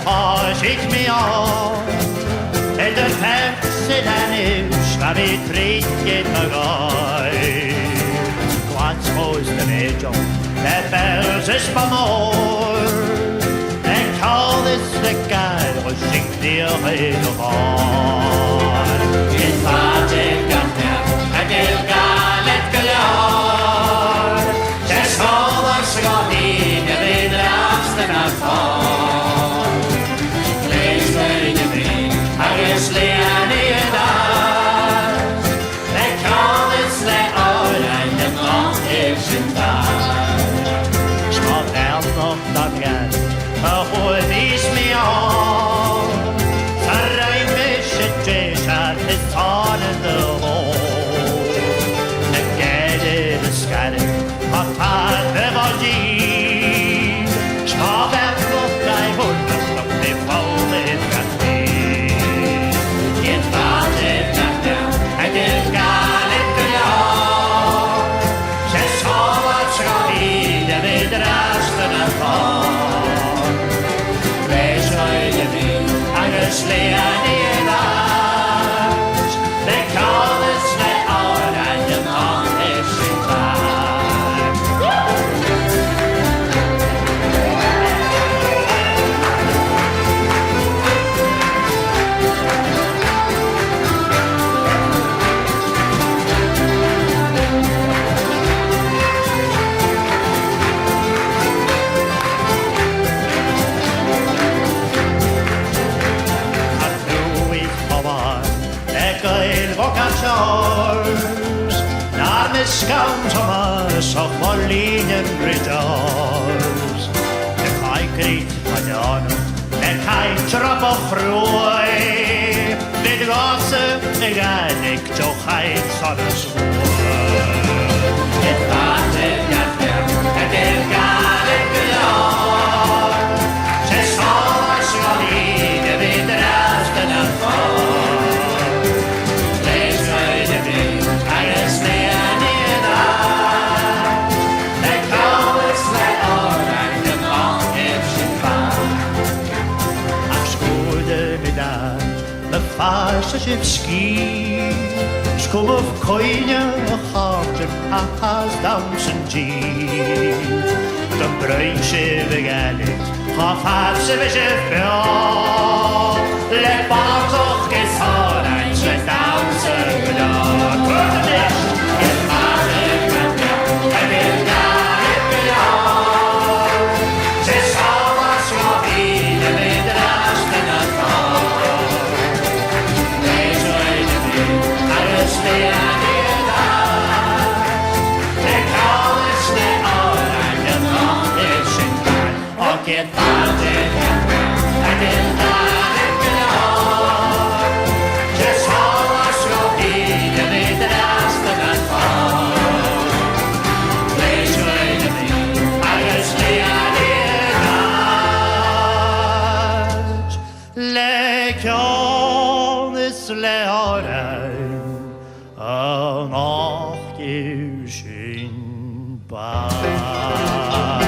har skilt meg av. Eller ferdselen skal vi trykke noe. What's most of it, John? That bells is for more. And call this the guy who's sick near the bar. It's hard to get there, and you've got it galore. Just hold us got in the last and a fall. Please say to me, I guess Leanne and they call this the all and the non-fiction time. Smart down of the gun, who these me on. Sarah Mish at his heart in the hole. The gate is scattered, but I never did. Smart down of the hood, but they fall in that way. Get out of that now, and you've got it galore. Just so much of it, and it rest in a fall. Please try to be, I guess Leanne and they call this the hour and the non-fiction time. När med skam som oss och vår linjen brytas. Det kan ikke riktig på dagen, det kan ikke trappe frøy. Det gase, det ikke å heim som det svår. Det var det hjertet, det gale glad. Se så skal det vid resten av fall. Fascevski Skum of koine harten Papas dansen jean De bruisje begalet Ha fascevske bra Let bak och gesar Ein så dansen glad Kurdish Get fascev En vil galet glad Se sava ska vide Med resten av fall Get parted and in that glad. Just how I shall be the last of that fall. Please wait to me, I guess the idea. Like all this leore, a knock you shin by.